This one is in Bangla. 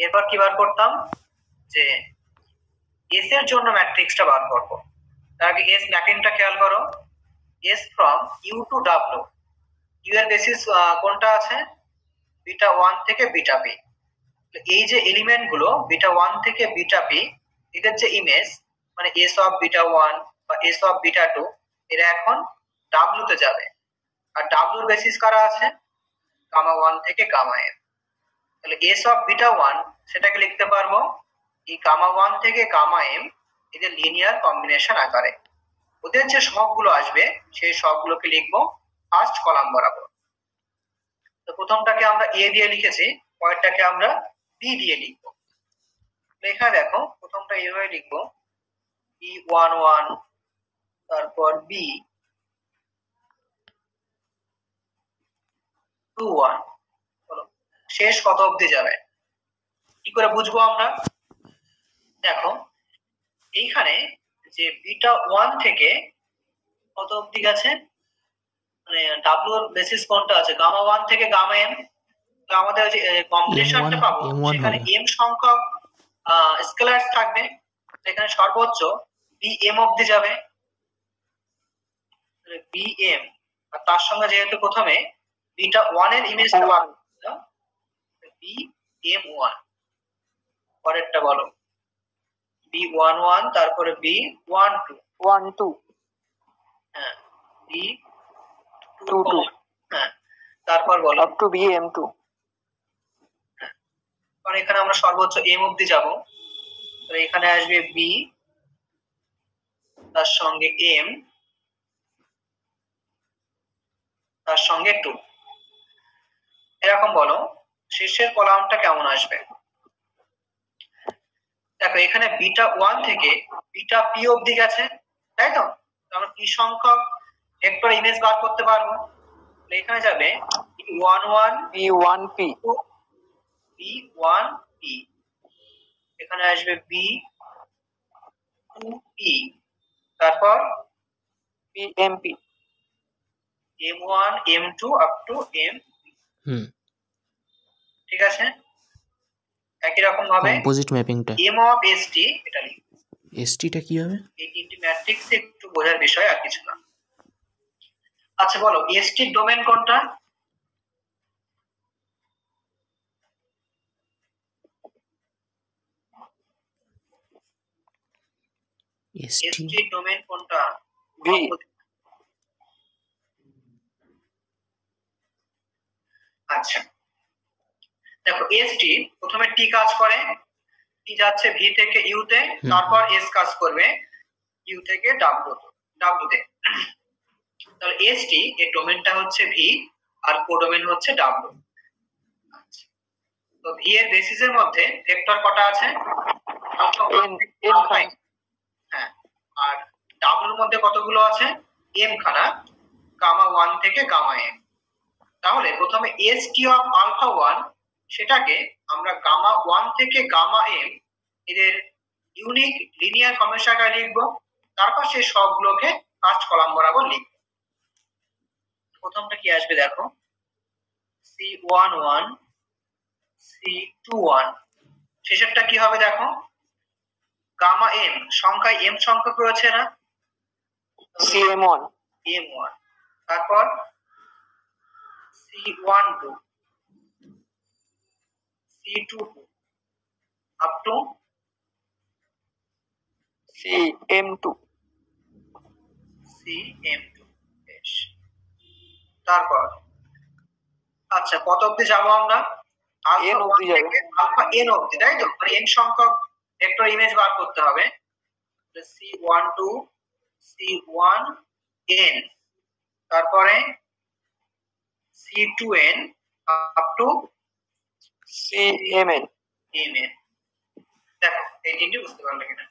এরপর কি বার করতাম, যে এস এর জন্য ম্যাট্রিক্সটা বার করব। তার আগে এস ম্যাপিংটা খেয়াল করো, S from U to W, U এর বেসিস কোনটা আছে, বিটা 1 থেকে বিটা পি। এই যে এলিমেন্ট গুলো বিটা 1 থেকে বিটা পি, এদের যে ইমেজ মানে এস অফ বিটা 1 বা এস অফ বিটা 2, এরা এখন ডাব্লিউ তে যাবে। আর ডাব্লিউর বেসিস কারা আছে, গামা 1 থেকে গামা এম। তাহলে এস অফ বিটা 1 সেটাকে লিখতে পারবো এই গামা 1 থেকে গামা এম, এদের লিনিয়ার কম্বিনেশন আকারে। ওদের যে সহগগুলো আসবে সেই সহগগুলোকে লিখবো ফার্স্ট কলাম বরাবর। তো প্রথমটাকে আমরা এ দিয়ে লিখেছি, পরেরটাকে আমরা বি দিয়ে লিখবো। এখানে দেখো প্রথমটা এইভাবে লিখবো E11, তারপর B21, শেষ কত অবধি যাবে কি করে বুঝবো আমরা? দেখো এইখানে যে বিটা 1 থেকে কত অবধি গেছে, মানে ডাব্লিউ এর বেসিস কোনটা আছে, গামা 1 থেকে গামা এম। তো আমাদের যে কম্বিনেশনটা পাবো সেখানে এম সংখ্যক স্কেলারস থাকবে, এখানে সর্বোচ্চ বিএম অবধি যাবে, বিএম। আর তার সঙ্গে যেহেতু প্রথমে বিটা 1 এর ইমেজটা বার করলাম, বিএম1। পরেরটা বলো B11, তারপরে B12, হ্যাঁ B22, হ্যাঁ তারপর বলো আপ টু BM2। কারণ এখানে আমরা সর্বোচ্চ এম অবধি যাব, তো এখানে আসবে বি, তার সঙ্গে এম, তার সঙ্গে 2। এরকম বলো শেষের কলামটা কেমন আসবে। দেখো এখানে বিটা 1 থেকে বিটা পি অবধি গেছে, তাই তো? আমরা কি সংখ্যক ভেক্টর ইমেজ বার করতে পারবো, এখানে যাবে B11 B1P, B1P, এখানে আসবে B2P, তারপর BMP, M1 M2 up to M। ঠিক আছে, একই রকম ভাবে কম্পোজিট ম্যাপিংটা M অফ ST এটা লিখব। ST টা কি হবে? এই তিনটি ম্যাট্রিক্স একটু বোঝার বিষয়, আর কিছু না। আচ্ছা বলো ST এর ডোমেন কোনটা? ST এর ডোমেন কোনটা? V। আচ্ছা দেখো ST প্রথমে T কাজ করে, T যাচ্ছে V থেকে U তে, তারপর S কাজ করবে U থেকে W তে। তাহলে ST এর ডোমেনটা হচ্ছে V আর কোডোমেন হচ্ছে W। তো V এর বেসিসের মধ্যে ভেক্টর কটা আছে? আলফা, হ্যাঁ। আর W এর মধ্যে কতগুলো আছে? m খানা, গামা 1 থেকে গামা m। তাহলে প্রথমে ST অফ আলফা 1 সেটাকে আমরা গামা 1 থেকে গামা m এদের ইউনিক লিনিয়ার কম্বিনেশন আকারে লিখব। তারপর সেই সবগুলোকে ফার্স্ট কলাম বরাবর লিখব। প্রথমটা কি আসবে দেখো, C11 C21, শেষেরটা কি হবে দেখো, গামা m, সংখ্যায় m সংখ্যক রয়েছে না, M1, তারপর C12 C22 up to CM2। বেশ, তারপর আচ্ছা কত অবধি যাব আমরা? আলফা n অবধি, তাই তো? মানে n সংখ্যক ভেক্টর ইমেজ বার করতে হবে। C12 C1n, তারপরে C2n আপ টু CMn। দেখো এই তিনটি বুঝতে পারলে কিনা?